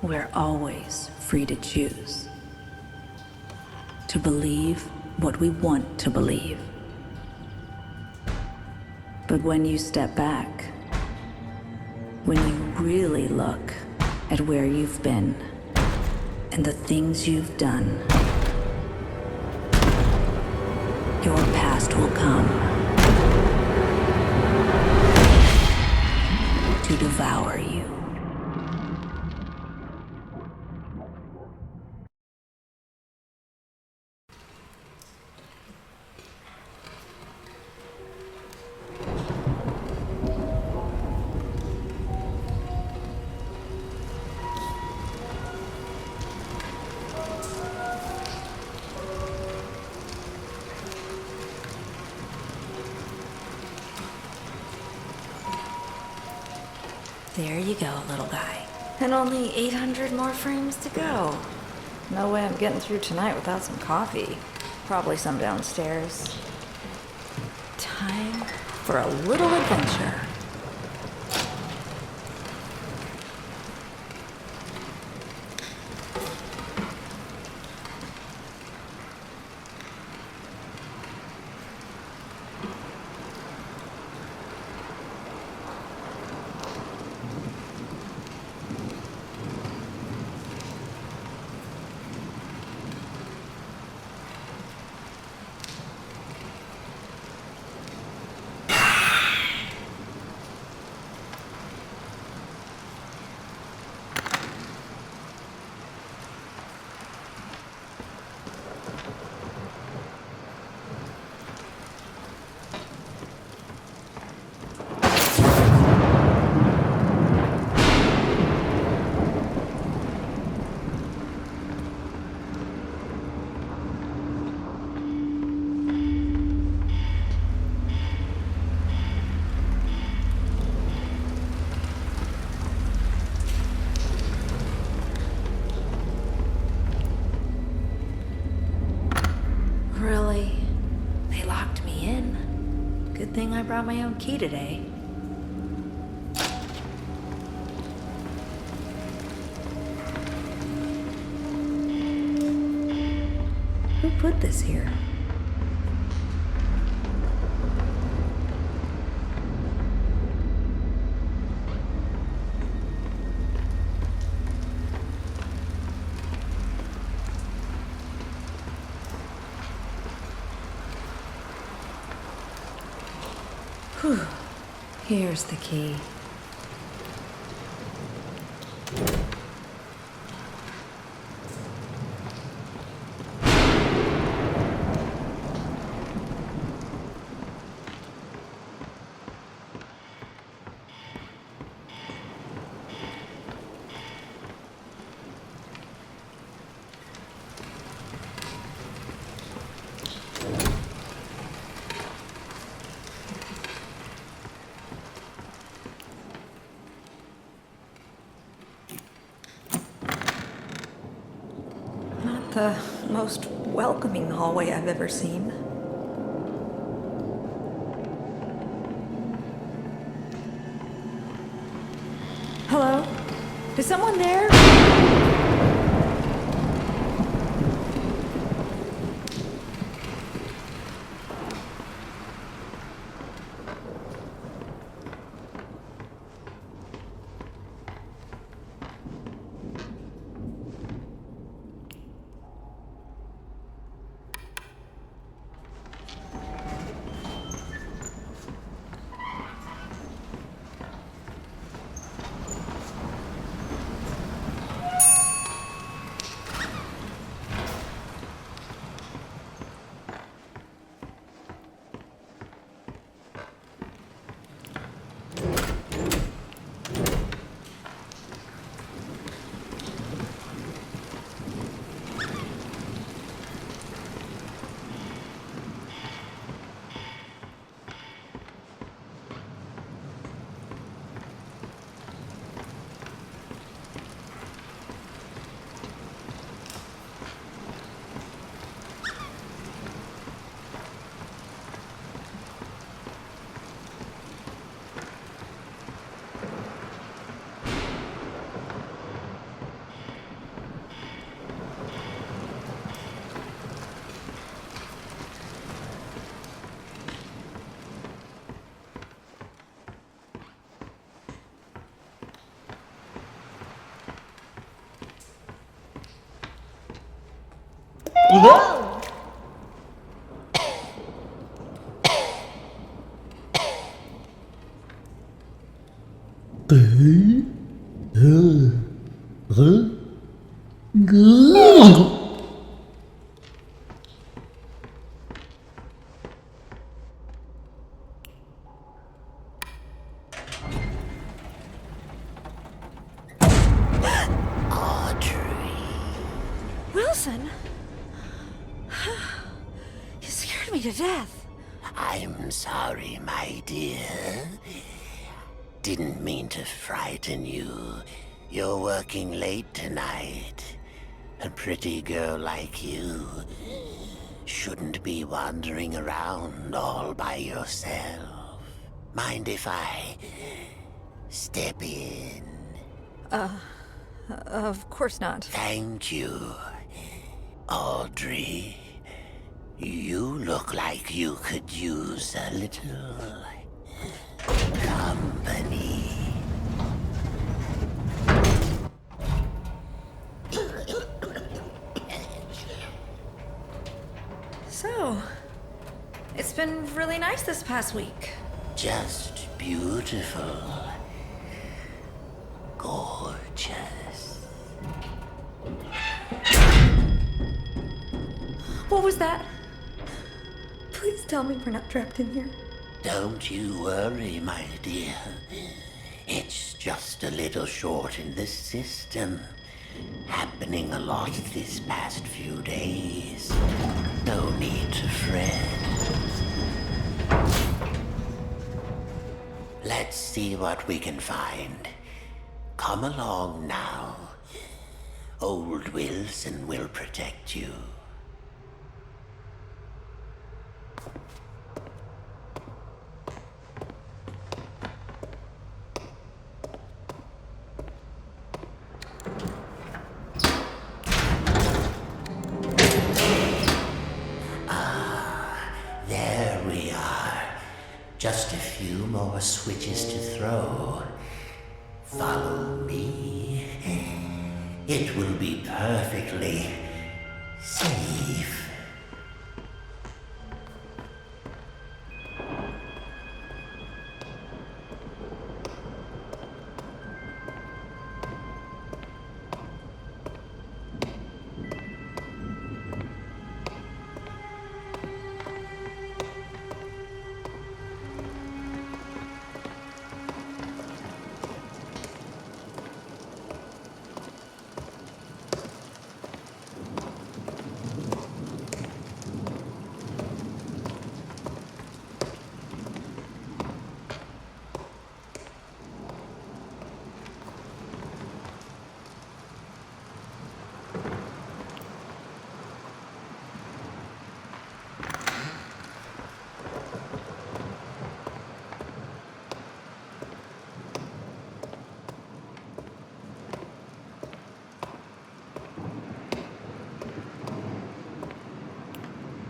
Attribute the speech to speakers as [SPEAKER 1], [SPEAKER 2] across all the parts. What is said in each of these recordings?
[SPEAKER 1] We're always free to choose. To believe what we want to believe. But when you step back, when you really look at where you've been and the things you've done, your past will come to devour you. There you go, little guy.
[SPEAKER 2] And only 800 more frames to go. No way I'm getting through tonight without some coffee. Probably some downstairs. Time for a little adventure. Really? They locked me in. Good thing I brought my own key today. Who put this here? Whew. Here's the key. Not the most welcoming hallway I've ever seen. Hello? Is someone there? Wilson? You scared me to death.
[SPEAKER 3] I'm sorry, my dear. Didn't mean to frighten you. You're working late tonight. A pretty girl like you shouldn't be wandering around all by yourself. Mind if I step in?
[SPEAKER 2] Of course not.
[SPEAKER 3] Thank you. Audrey, you look like you could use a little company.
[SPEAKER 2] So, it's been really nice this past week.
[SPEAKER 3] Just beautiful. Gorgeous.
[SPEAKER 2] What was that? Please tell me we're not trapped in here.
[SPEAKER 3] Don't you worry, my dear. It's just a little short in the system. Happening a lot these past few days. No need to fret. Let's see what we can find. Come along now. Old Wilson will protect you. There we are. Just a few more switches to throw. Follow me. It will be perfectly safe.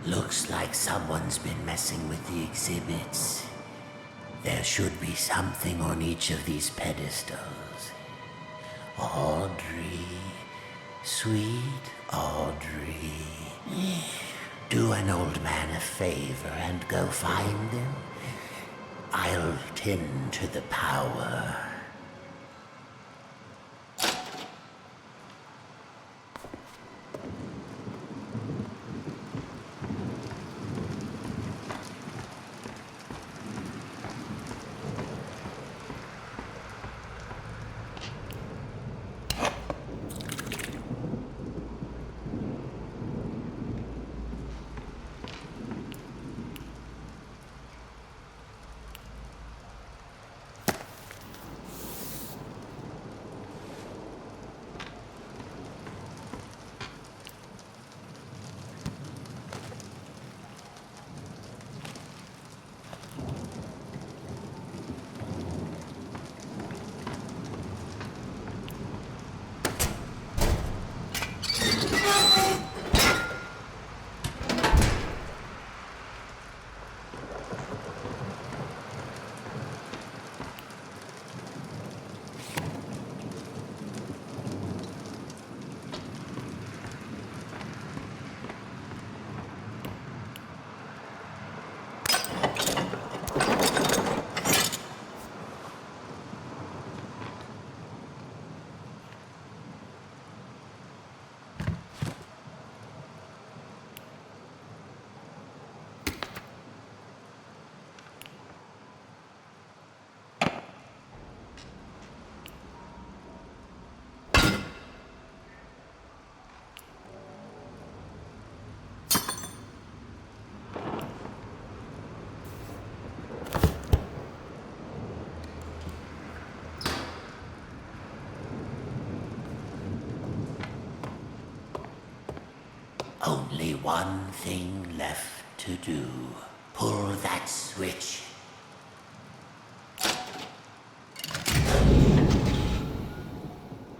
[SPEAKER 3] Looks like someone's been messing with the exhibits. There should be something on each of these pedestals. Audrey, sweet Audrey. Do an old man a favor and go find them. I'll tend to the power. Only one thing left to do. Pull that switch.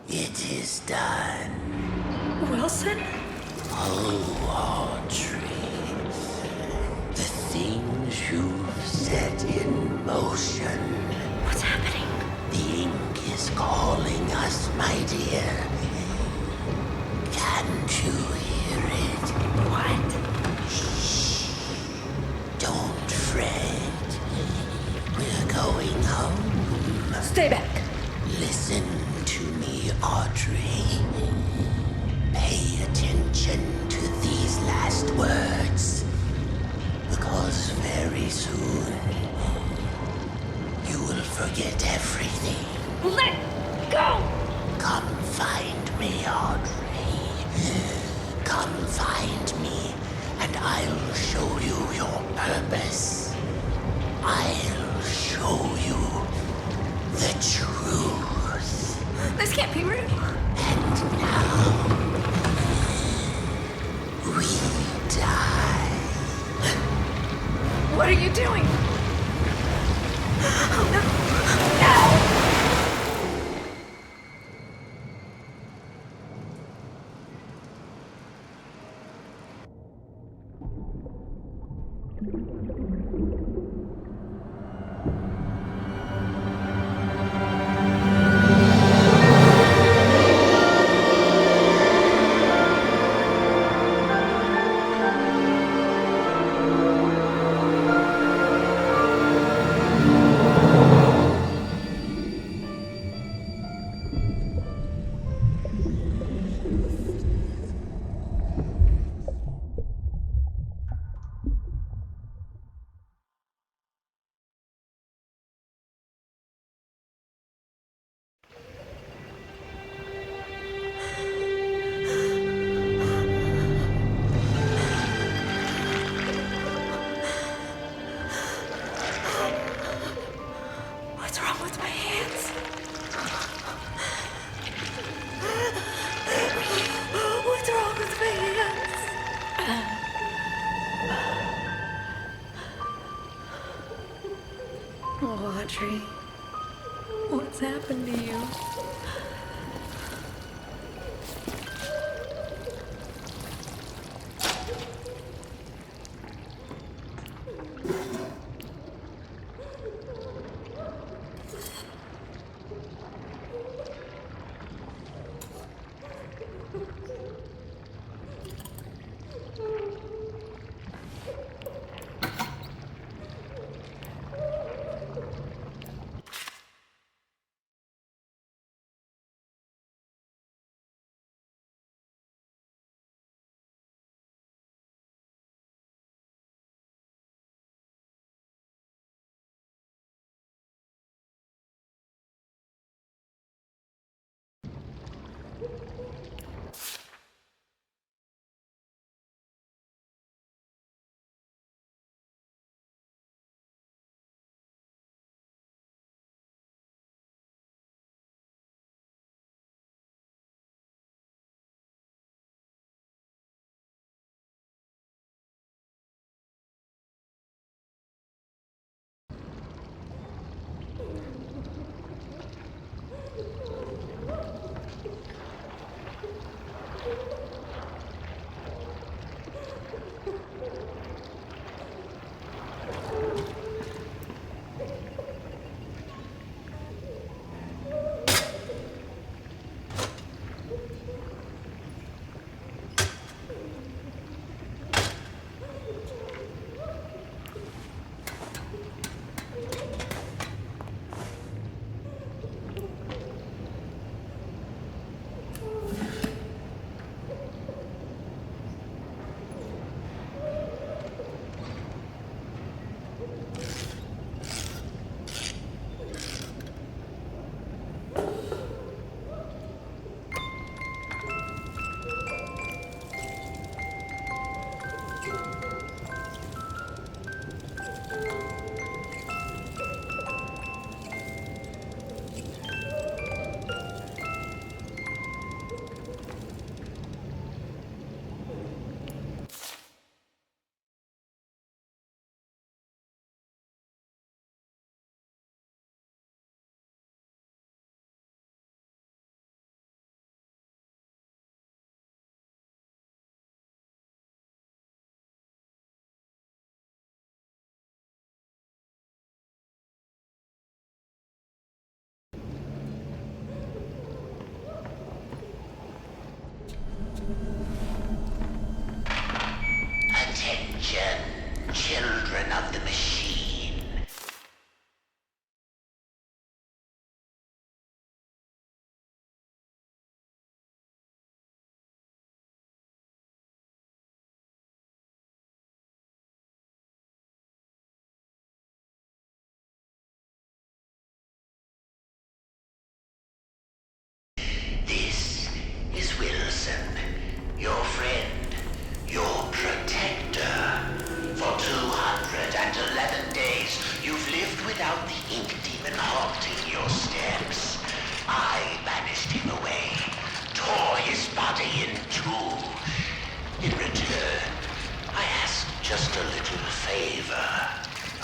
[SPEAKER 3] It is done.
[SPEAKER 2] Wilson?
[SPEAKER 3] Oh, Audrey. The things you've set in motion.
[SPEAKER 2] What's happening?
[SPEAKER 3] The ink is calling us, my dear. Can't you hear it?
[SPEAKER 2] What?
[SPEAKER 3] Don't fret. We're going home.
[SPEAKER 2] Stay back.
[SPEAKER 3] Listen to me, Audrey. Pay attention to these last words. Because very soon, you will forget everything.
[SPEAKER 2] Let go!
[SPEAKER 3] Come find me, Audrey. Come find me, and I'll show you your purpose. I'll show you the truth.
[SPEAKER 2] This can't be real.
[SPEAKER 3] And now, we die.
[SPEAKER 2] What are you doing? Oh no!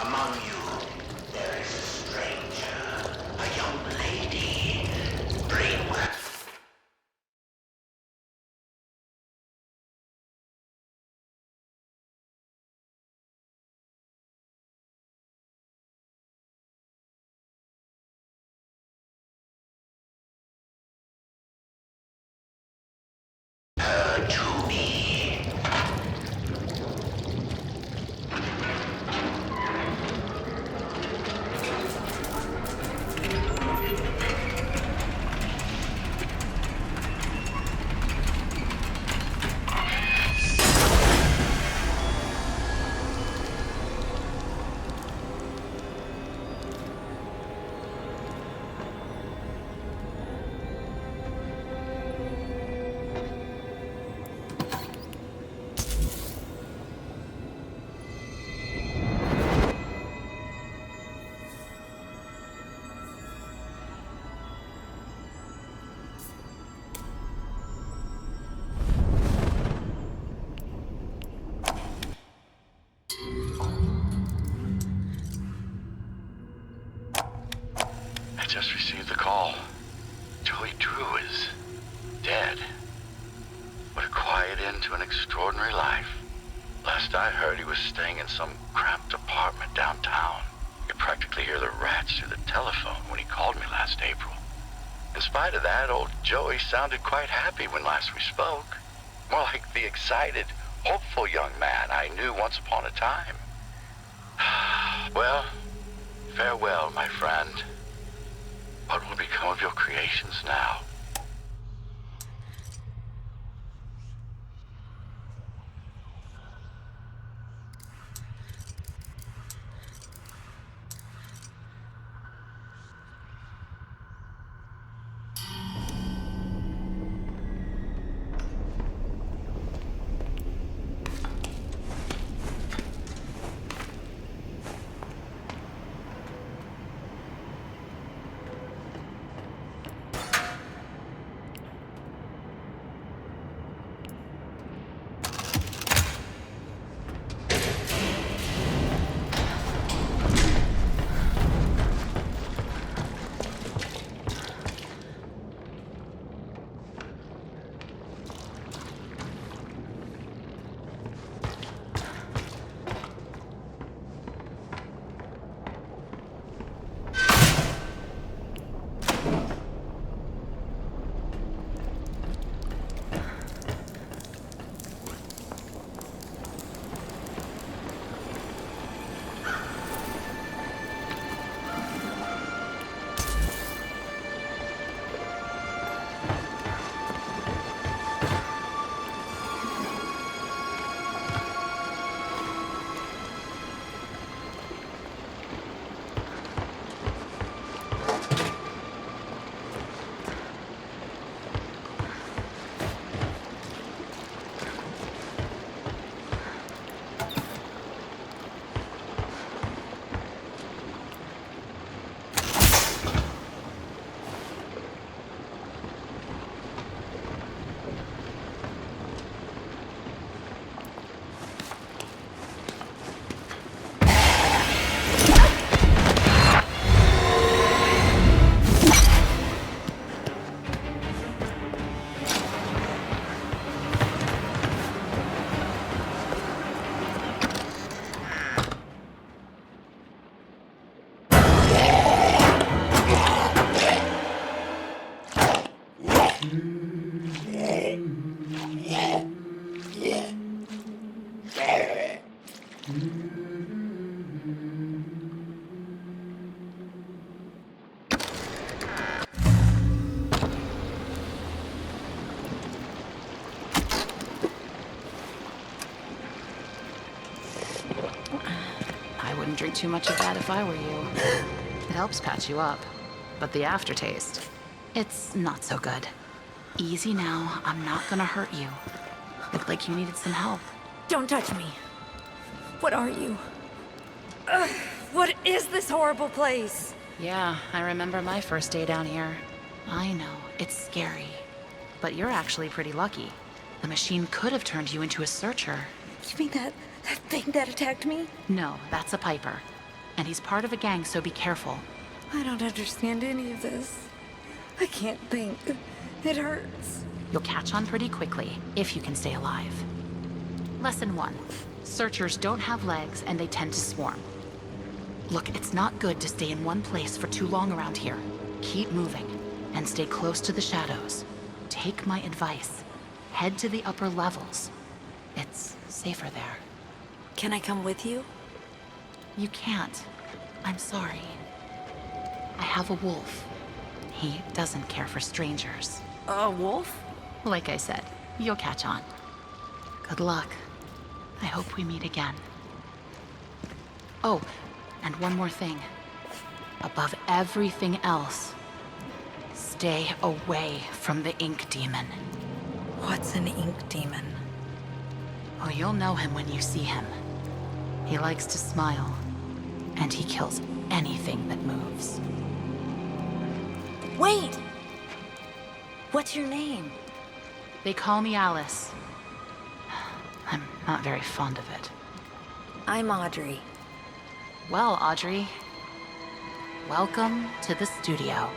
[SPEAKER 3] Among you, there is a stranger, a young lady. Bring her to me.
[SPEAKER 4] I just received the call. Joey Drew is dead. What a quiet end to an extraordinary life. Last I heard, he was staying in some cramped apartment downtown. You could practically hear the rats through the telephone when he called me last April. In spite of that, old Joey sounded quite happy when last we spoke. More like the excited, hopeful young man I knew once upon a time. Well, farewell, my friend. What will become of your creations now?
[SPEAKER 5] I wouldn't drink too much of that if I were you. It helps patch you up. But the aftertaste, it's not so good. Easy now, I'm not gonna hurt you. Looked like you needed some help.
[SPEAKER 2] Don't touch me. What are you? Ugh, what is this horrible place?
[SPEAKER 5] Yeah, I remember my first day down here. I know, it's scary. But you're actually pretty lucky. The machine could have turned you into a searcher.
[SPEAKER 2] You mean that thing that attacked me?
[SPEAKER 5] No, that's a Piper. And he's part of a gang, so be careful.
[SPEAKER 2] I don't understand any of this. I can't think. It hurts.
[SPEAKER 5] You'll catch on pretty quickly, if you can stay alive. Lesson 1. Searchers don't have legs, and they tend to swarm. Look, it's not good to stay in one place for too long around here. Keep moving, and stay close to the shadows. Take my advice. Head to the upper levels. It's safer there.
[SPEAKER 2] Can I come with you?
[SPEAKER 5] You can't. I'm sorry. I have a wolf. He doesn't care for strangers.
[SPEAKER 2] A wolf?
[SPEAKER 5] Like I said, you'll catch on. Good luck. I hope we meet again. Oh, and one more thing. Above everything else, stay away from the ink demon.
[SPEAKER 2] What's an ink demon?
[SPEAKER 5] Oh, you'll know him when you see him. He likes to smile, and he kills anything that moves.
[SPEAKER 2] Wait! What's your name?
[SPEAKER 5] They call me Alice. I'm not very fond of it.
[SPEAKER 2] I'm Audrey.
[SPEAKER 5] Well, Audrey, welcome to the studio.